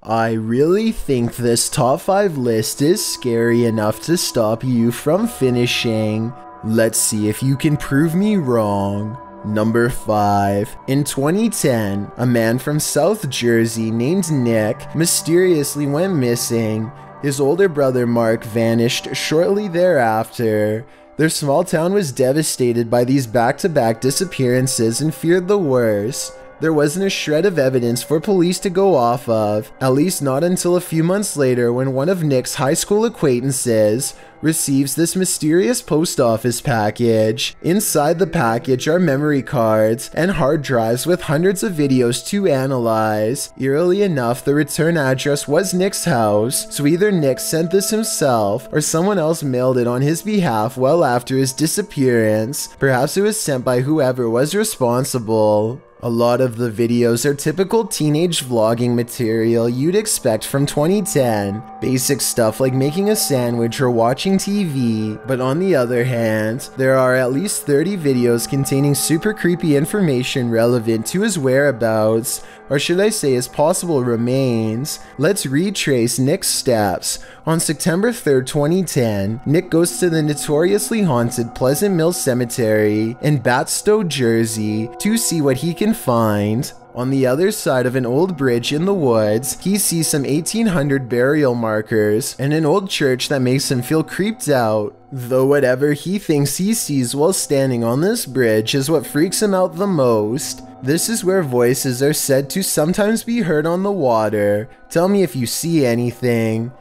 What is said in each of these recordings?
I really think this top 5 list is scary enough to stop you from finishing. Let's see if you can prove me wrong. Number 5. In 2010, a man from South Jersey named Nick mysteriously went missing. His older brother Mark vanished shortly thereafter. Their small town was devastated by these back-to-back disappearances and feared the worst. There wasn't a shred of evidence for police to go off of, at least not until a few months later when one of Nick's high school acquaintances receives this mysterious post office package. Inside the package are memory cards and hard drives with hundreds of videos to analyze. Eerily enough, the return address was Nick's house, so either Nick sent this himself or someone else mailed it on his behalf well after his disappearance. Perhaps it was sent by whoever was responsible. A lot of the videos are typical teenage vlogging material you'd expect from 2010. Basic stuff like making a sandwich or watching TV. But on the other hand, there are at least 30 videos containing super creepy information relevant to his whereabouts, or should I say his possible remains. Let's retrace Nick's steps. On September 3rd, 2010, Nick goes to the notoriously haunted Pleasant Mill Cemetery in Batstow, Jersey to see what he can find. On the other side of an old bridge in the woods, he sees some 1800 burial markers and an old church that makes him feel creeped out. Though whatever he thinks he sees while standing on this bridge is what freaks him out the most. This is where voices are said to sometimes be heard on the water. Tell me if you see anything.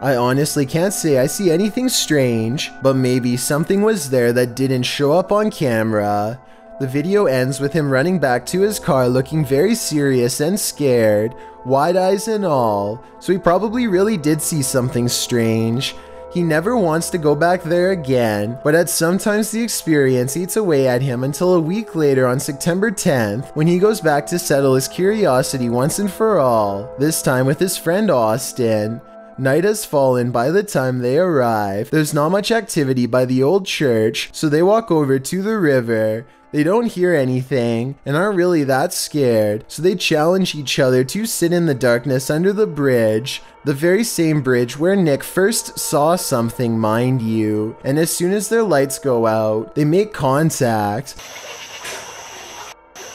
I honestly can't say I see anything strange, but maybe something was there that didn't show up on camera. The video ends with him running back to his car looking very serious and scared, wide eyes and all, so he probably really did see something strange. He never wants to go back there again, but at sometimes the experience eats away at him until a week later on September 10th, when he goes back to settle his curiosity once and for all, this time with his friend Austin. Night has fallen by the time they arrive. There's not much activity by the old church, so they walk over to the river. They don't hear anything and aren't really that scared, so they challenge each other to sit in the darkness under the bridge. The very same bridge where Nick first saw something, mind you. And as soon as their lights go out, they make contact.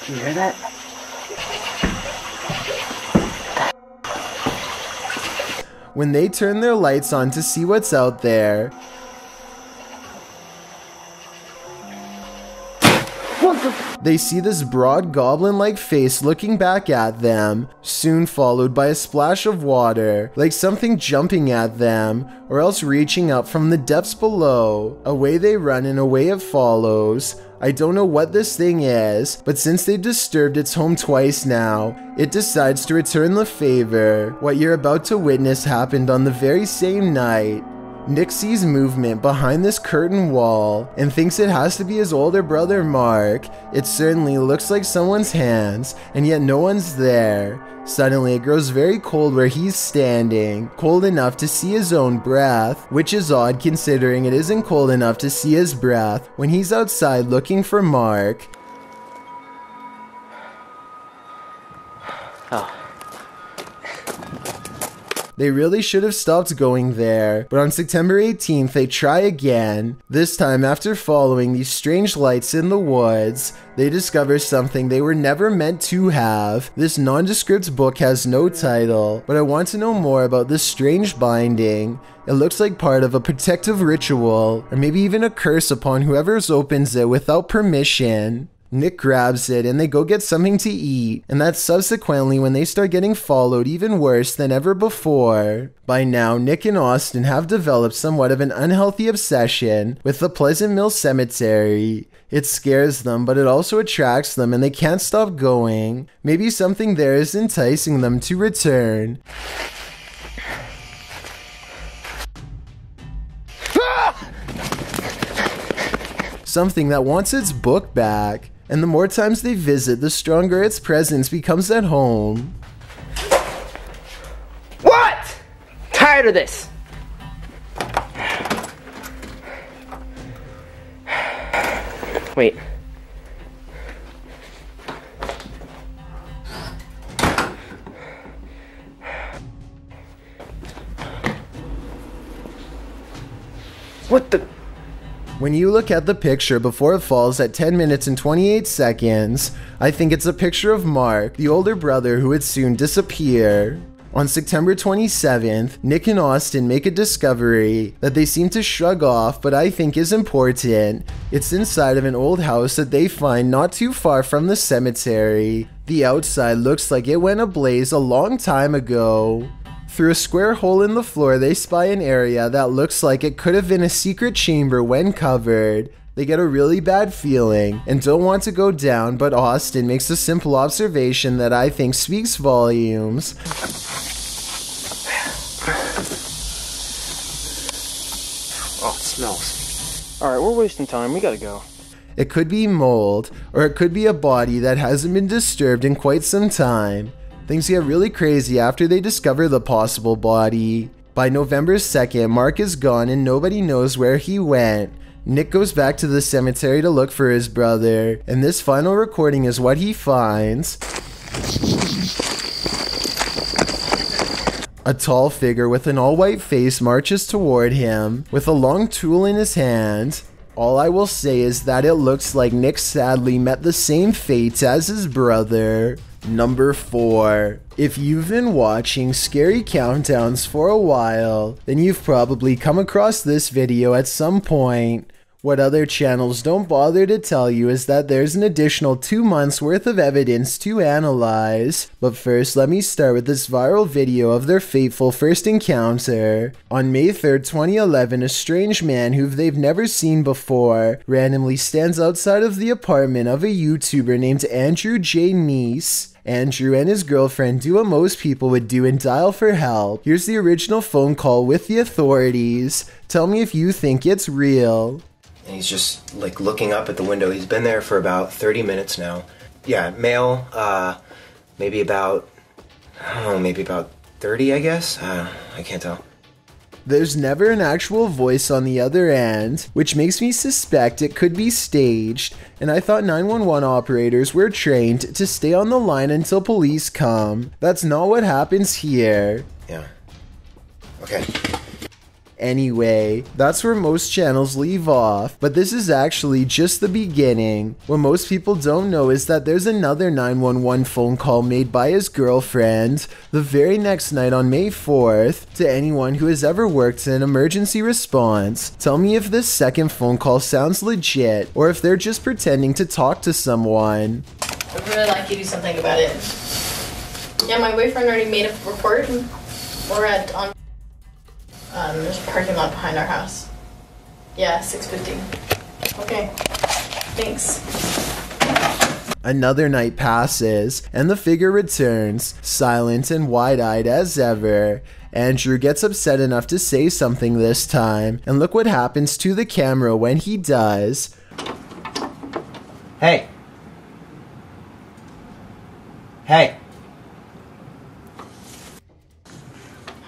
You hear that? When they turn their lights on to see what's out there, they see this broad goblin-like face looking back at them, soon followed by a splash of water, like something jumping at them, or else reaching up from the depths below. Away they run and away it follows. I don't know what this thing is, but since they disturbed its home twice now, it decides to return the favor. What you're about to witness happened on the very same night. Nick sees movement behind this curtain wall and thinks it has to be his older brother Mark. It certainly looks like someone's hands, and yet no one's there. Suddenly it grows very cold where he's standing, cold enough to see his own breath, which is odd considering it isn't cold enough to see his breath when he's outside looking for Mark. Oh. They really should have stopped going there, but on September 18th they try again. This time, after following these strange lights in the woods, they discover something they were never meant to have. This nondescript book has no title, but I want to know more about this strange binding. It looks like part of a protective ritual, or maybe even a curse upon whoever opens it without permission. Nick grabs it and they go get something to eat, and that's subsequently when they start getting followed even worse than ever before. By now, Nick and Austin have developed somewhat of an unhealthy obsession with the Pleasant Mill Cemetery. It scares them, but it also attracts them and they can't stop going. Maybe something there is enticing them to return. Something that wants its book back. And the more times they visit, the stronger its presence becomes at home. What? Tired of this. Wait. What the? When you look at the picture before it falls at 10 minutes and 28 seconds, I think it's a picture of Mark, the older brother who would soon disappear. On September 27th, Nick and Austin make a discovery that they seem to shrug off but I think is important. It's inside of an old house that they find not too far from the cemetery. The outside looks like it went ablaze a long time ago. Through a square hole in the floor, they spy an area that looks like it could have been a secret chamber when covered. They get a really bad feeling and don't want to go down, but Austin makes a simple observation that I think speaks volumes. Oh, it smells. Alright, we're wasting time. We gotta go. It could be mold, or it could be a body that hasn't been disturbed in quite some time. Things get really crazy after they discover the possible body. By November 2nd, Mark is gone and nobody knows where he went. Nick goes back to the cemetery to look for his brother, and this final recording is what he finds. A tall figure with an all-white face marches toward him, with a long tool in his hand. All I will say is that it looks like Nick sadly met the same fate as his brother. Number 4. If you've been watching Scary Countdowns for a while, then you've probably come across this video at some point. What other channels don't bother to tell you is that there's an additional 2 months worth of evidence to analyze. But first, let me start with this viral video of their fateful first encounter. On May 3rd, 2011, a strange man who they've never seen before randomly stands outside of the apartment of a YouTuber named Andrew jdgehlert. Andrew and his girlfriend do what most people would do and dial for help. Here's the original phone call with the authorities. Tell me if you think it's real. And he's just like looking up at the window. He's been there for about 30 minutes now. Yeah, male, maybe about, I don't know, maybe about 30, I guess. I can't tell. There's never an actual voice on the other end, which makes me suspect it could be staged, and I thought 911 operators were trained to stay on the line until police come. That's not what happens here. Yeah. Okay. Anyway, that's where most channels leave off, but this is actually just the beginning. What most people don't know is that there's another 911 phone call made by his girlfriend the very next night on May 4th to anyone who has ever worked in emergency response. Tell me if this second phone call sounds legit or if they're just pretending to talk to someone. I'd really like you to do something about it. Yeah, my boyfriend already made a report. We're on there's a parking lot behind our house. Yeah, 6:50. Okay, thanks. Another night passes, and the figure returns, silent and wide-eyed as ever. Andrew gets upset enough to say something this time, and look what happens to the camera when he does. Hey. Hey.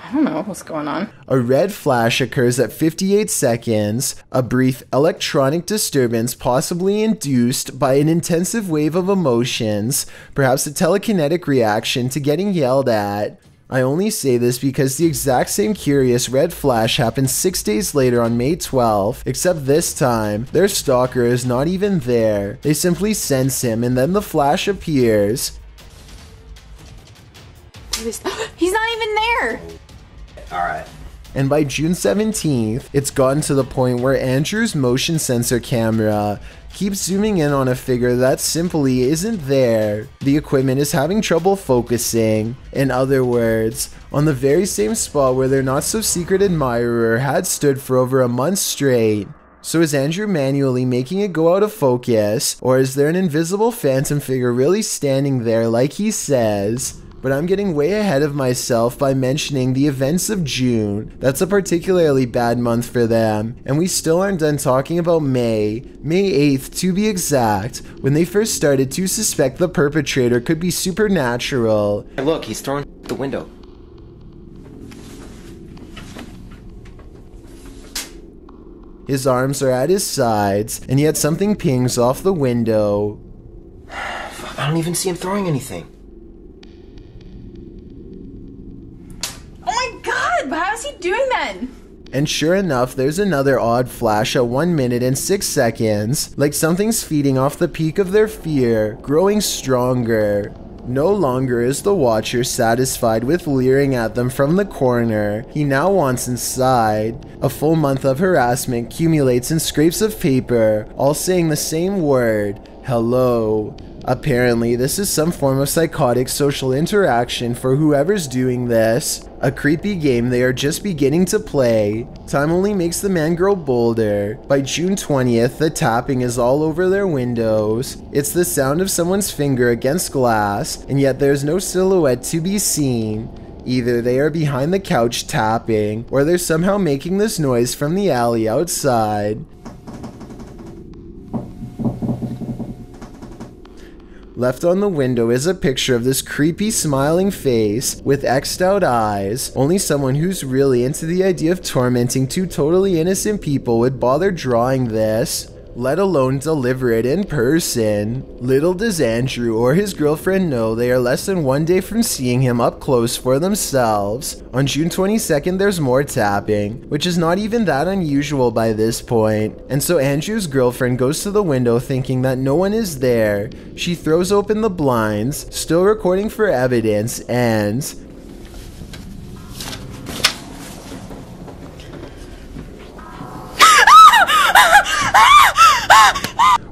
I don't know what's going on. A red flash occurs at 58 seconds, a brief electronic disturbance possibly induced by an intensive wave of emotions, perhaps a telekinetic reaction to getting yelled at. I only say this because the exact same curious red flash happens 6 days later on May 12th, except this time, their stalker is not even there. They simply sense him and then the flash appears. He's not even there! Alright. And by June 17th, it's gotten to the point where Andrew's motion sensor camera keeps zooming in on a figure that simply isn't there. The equipment is having trouble focusing. In other words, on the very same spot where their not-so-secret admirer had stood for over a month straight. So is Andrew manually making it go out of focus, or is there an invisible phantom figure really standing there like he says? But I'm getting way ahead of myself by mentioning the events of June. That's a particularly bad month for them, and we still aren't done talking about May 8th to be exact, when they first started to suspect the perpetrator could be supernatural. Hey, look, he's throwing the window. His arms are at his sides, and yet something pings off the window. Fuck, I don't even see him throwing anything. Oh my god, but how is he doing that? And sure enough, there's another odd flash at 1 minute and 6 seconds, like something's feeding off the peak of their fear, growing stronger. No longer is the watcher satisfied with leering at them from the corner. He now wants inside. A full month of harassment accumulates in scraps of paper, all saying the same word, hello. Apparently, this is some form of psychotic social interaction for whoever's doing this. A creepy game they are just beginning to play. Time only makes the man grow bolder. By June 20th, the tapping is all over their windows. It's the sound of someone's finger against glass, and yet there's no silhouette to be seen. Either they are behind the couch tapping, or they're somehow making this noise from the alley outside. Left on the window is a picture of this creepy smiling face with X'd out eyes. Only someone who's really into the idea of tormenting two totally innocent people would bother drawing this, let alone deliver it in person. Little does Andrew or his girlfriend know they are less than 1 day from seeing him up close for themselves. On June 22nd, there's more tapping, which is not even that unusual by this point. And so Andrew's girlfriend goes to the window thinking that no one is there. She throws open the blinds, still recording for evidence, and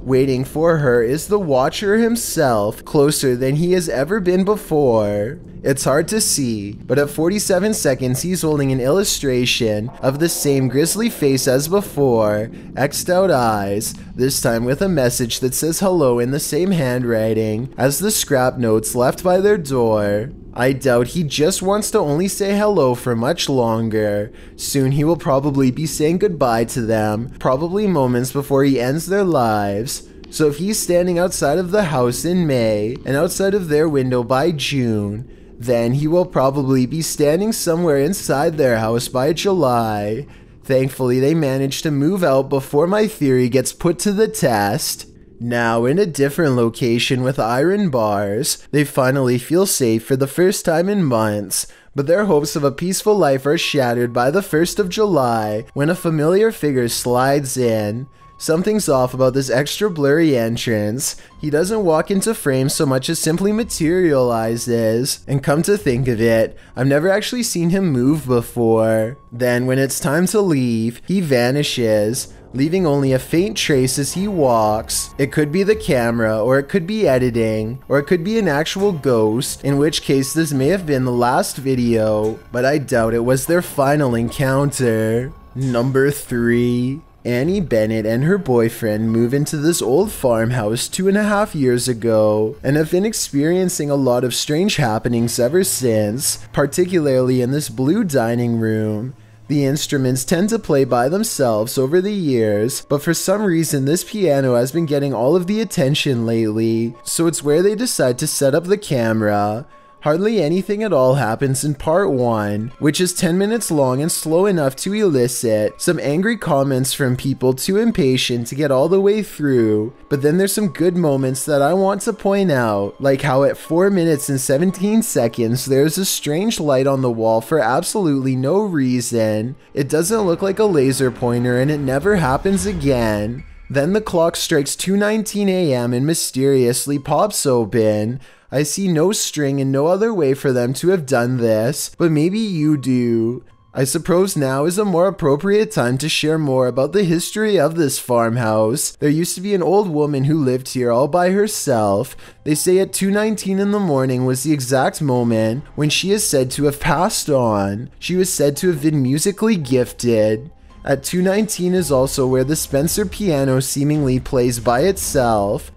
waiting for her is the watcher himself, closer than he has ever been before. It's hard to see, but at 47 seconds he's holding an illustration of the same grisly face as before, X'd out eyes, this time with a message that says hello in the same handwriting as the scrap notes left by their door. I doubt he just wants to only say hello for much longer. Soon he will probably be saying goodbye to them, probably moments before he ends their lives. So if he's standing outside of the house in May and outside of their window by June, then he will probably be standing somewhere inside their house by July. Thankfully, they managed to move out before my theory gets put to the test. Now in a different location with iron bars, they finally feel safe for the first time in months, but their hopes of a peaceful life are shattered by the 1st of July when a familiar figure slides in. Something's off about this extra blurry entrance. He doesn't walk into frame so much as simply materializes. And come to think of it, I've never actually seen him move before. Then when it's time to leave, he vanishes, leaving only a faint trace as he walks. It could be the camera, or it could be editing, or it could be an actual ghost, in which case this may have been the last video, but I doubt it was their final encounter. Number 3. Annie Bennett and her boyfriend move into this old farmhouse 2.5 years ago and have been experiencing a lot of strange happenings ever since, particularly in this blue dining room. The instruments tend to play by themselves over the years, but for some reason this piano has been getting all of the attention lately, so it's where they decide to set up the camera. Hardly anything at all happens in part 1, which is 10 minutes long and slow enough to elicit some angry comments from people too impatient to get all the way through, but then there's some good moments that I want to point out, like how at 4 minutes and 17 seconds there's a strange light on the wall for absolutely no reason. It doesn't look like a laser pointer and it never happens again. Then the clock strikes 2:19 a.m. and mysteriously pops open. I see no string and no other way for them to have done this, but maybe you do. I suppose now is a more appropriate time to share more about the history of this farmhouse. There used to be an old woman who lived here all by herself. They say at 2:19 in the morning was the exact moment when she is said to have passed on. She was said to have been musically gifted. At 2:19 is also where the Spencer piano seemingly plays by itself.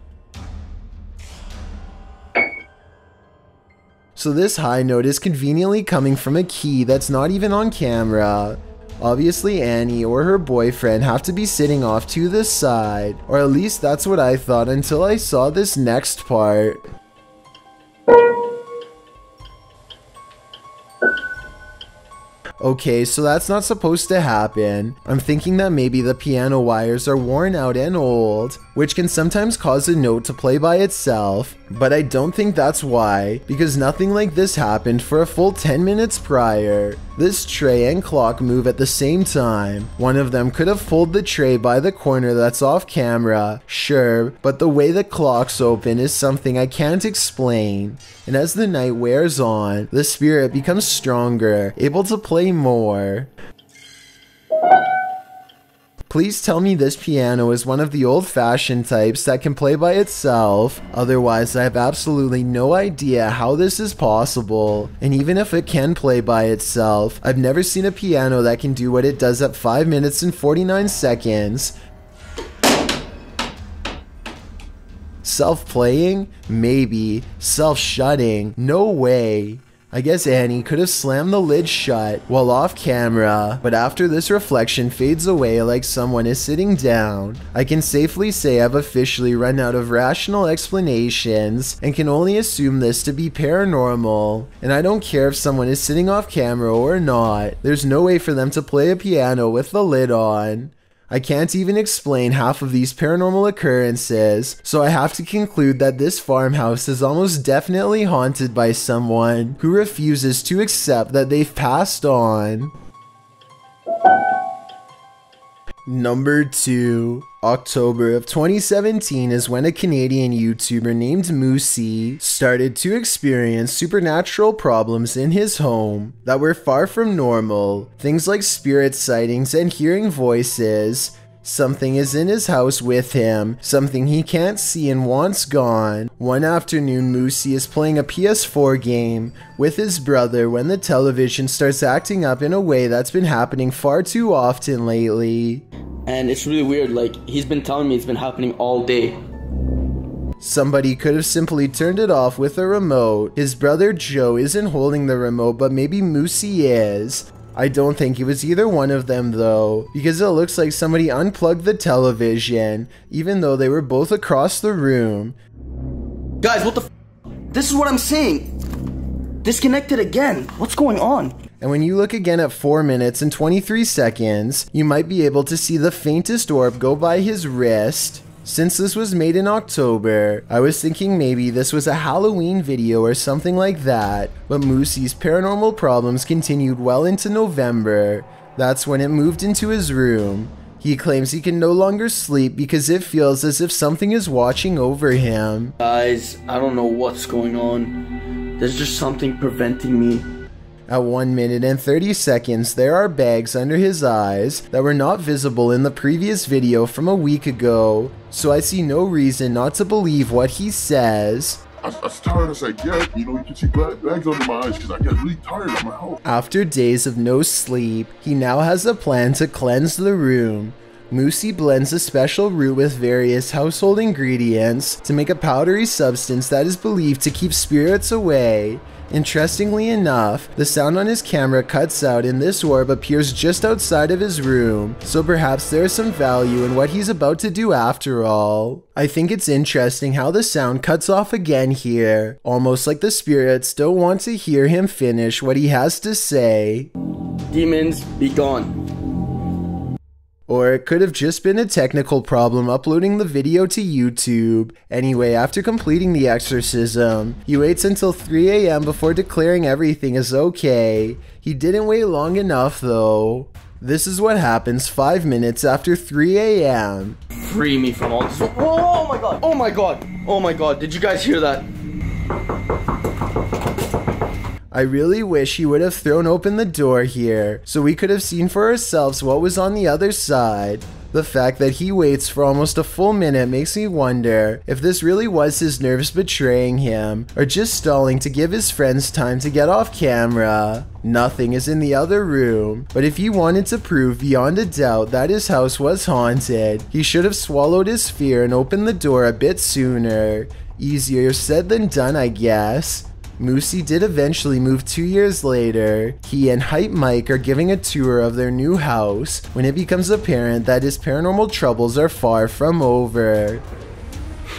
So this high note is conveniently coming from a key that's not even on camera. Obviously Annie or her boyfriend have to be sitting off to the side, or at least that's what I thought until I saw this next part. Okay, so that's not supposed to happen. I'm thinking that maybe the piano wires are worn out and old, which can sometimes cause a note to play by itself, but I don't think that's why, because nothing like this happened for a full 10 minutes prior. This tray and clock move at the same time. One of them could have pulled the tray by the corner that's off camera, sure, but the way the clock's open is something I can't explain. And as the night wears on, the spirit becomes stronger, able to play more. Please tell me this piano is one of the old-fashioned types that can play by itself, otherwise I have absolutely no idea how this is possible. And even if it can play by itself, I've never seen a piano that can do what it does at 5 minutes and 49 seconds. Self-playing? Maybe. Self-shutting? No way. I guess Annie could have slammed the lid shut while off camera, but after this reflection fades away like someone is sitting down, I can safely say I've officially run out of rational explanations and can only assume this to be paranormal. And I don't care if someone is sitting off camera or not, there's no way for them to play a piano with the lid on. I can't even explain half of these paranormal occurrences, so I have to conclude that this farmhouse is almost definitely haunted by someone who refuses to accept that they've passed on. Number 2. October of 2017 is when a Canadian YouTuber named Moosey started to experience supernatural problems in his home that were far from normal. Things like spirit sightings and hearing voices. Something is in his house with him, something he can't see and wants gone. One afternoon, Moosey is playing a PS4 game with his brother when the television starts acting up in a way that's been happening far too often lately. And it's really weird, like, he's been telling me it's been happening all day. Somebody could have simply turned it off with a remote. His brother Joe isn't holding the remote, but maybe Moosey is. I don't think it was either one of them though, because it looks like somebody unplugged the television, even though they were both across the room. Guys, what the f***? This is what I'm saying. Disconnected again. What's going on? And when you look again at 4 minutes and 23 seconds, you might be able to see the faintest orb go by his wrist. Since this was made in October, I was thinking maybe this was a Halloween video or something like that, but Moosey's paranormal problems continued well into November. That's when it moved into his room. He claims he can no longer sleep because it feels as if something is watching over him. Guys, I don't know what's going on. There's just something preventing me. At 1 minute and 30 seconds, there are bags under his eyes that were not visible in the previous video from a week ago, so I see no reason not to believe what he says. I was tired, I said, yeah, you know, you can see bags under my eyes because I get really tired at my house. After days of no sleep, he now has a plan to cleanse the room. Moosey blends a special root with various household ingredients to make a powdery substance that is believed to keep spirits away. Interestingly enough, the sound on his camera cuts out and this orb appears just outside of his room, so perhaps there is some value in what he's about to do after all. I think it's interesting how the sound cuts off again here, almost like the spirits don't want to hear him finish what he has to say. Demons, be gone. Or it could have just been a technical problem uploading the video to YouTube. Anyway, after completing the exorcism, he waits until 3 AM before declaring everything is okay. He didn't wait long enough though. This is what happens 5 minutes after 3 AM. Free me from all this. Oh my god! Oh my god! Oh my god! Did you guys hear that? I really wish he would have thrown open the door here, so we could have seen for ourselves what was on the other side. The fact that he waits for almost a full minute makes me wonder if this really was his nerves betraying him, or just stalling to give his friends time to get off camera. Nothing is in the other room, but if he wanted to prove beyond a doubt that his house was haunted, he should have swallowed his fear and opened the door a bit sooner. Easier said than done, I guess. Moosey did eventually move 2 years later. He and Hype Mike are giving a tour of their new house when it becomes apparent that his paranormal troubles are far from over.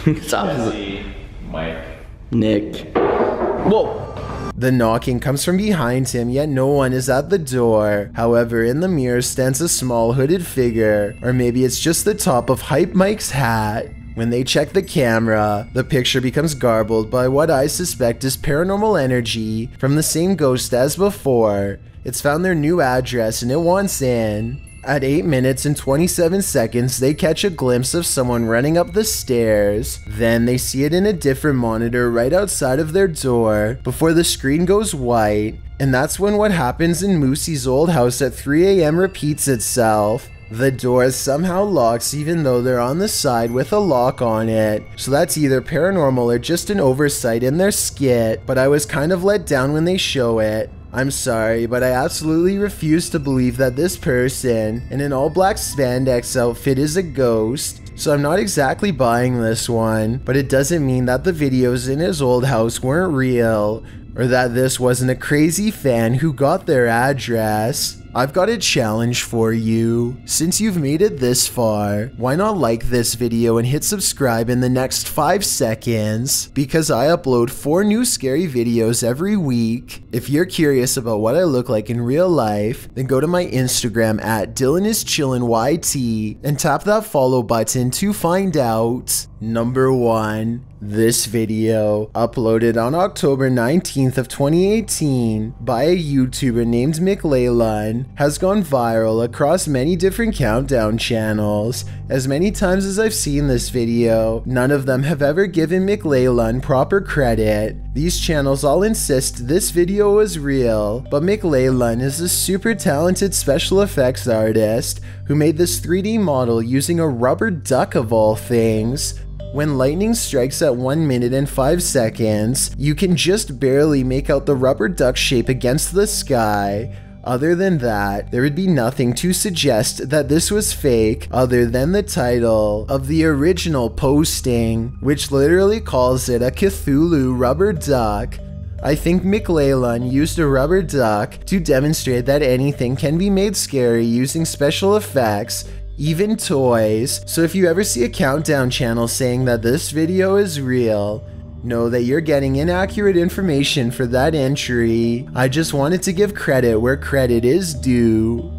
Jesse, Mike, Nick. Whoa! The knocking comes from behind him, yet no one is at the door. However, in the mirror stands a small hooded figure, or maybe it's just the top of Hype Mike's hat. When they check the camera, the picture becomes garbled by what I suspect is paranormal energy from the same ghost as before. It's found their new address and it wants in. At 8 minutes and 27 seconds, they catch a glimpse of someone running up the stairs. Then they see it in a different monitor right outside of their door before the screen goes white. And that's when what happens in Moosey's old house at 3 a.m. repeats itself. The door somehow locks even though they're on the side with a lock on it. So that's either paranormal or just an oversight in their skit, but I was kind of let down when they show it. I'm sorry, but I absolutely refuse to believe that this person in an all-black spandex outfit is a ghost. So I'm not exactly buying this one, but it doesn't mean that the videos in his old house weren't real, or that this wasn't a crazy fan who got their address. I've got a challenge for you. Since you've made it this far, why not like this video and hit subscribe in the next 5 seconds? Because I upload 4 new scary videos every week. If you're curious about what I look like in real life, then go to my Instagram at DylanIsChillinYT and tap that follow button to find out. Number 1. This video, uploaded on October 19th of 2018 by a YouTuber named MacLeod, has gone viral across many different countdown channels. As many times as I've seen this video, none of them have ever given MacLeod proper credit. These channels all insist this video was real, but MacLeod is a super talented special effects artist who made this 3D model using a rubber duck of all things. When lightning strikes at 1 minute and 5 seconds, you can just barely make out the rubber duck shape against the sky. Other than that, there would be nothing to suggest that this was fake other than the title of the original posting, which literally calls it a Cthulhu rubber duck. I think MacLeod used a rubber duck to demonstrate that anything can be made scary using special effects, even toys. So if you ever see a countdown channel saying that this video is real, know that you're getting inaccurate information for that entry. I just wanted to give credit where credit is due.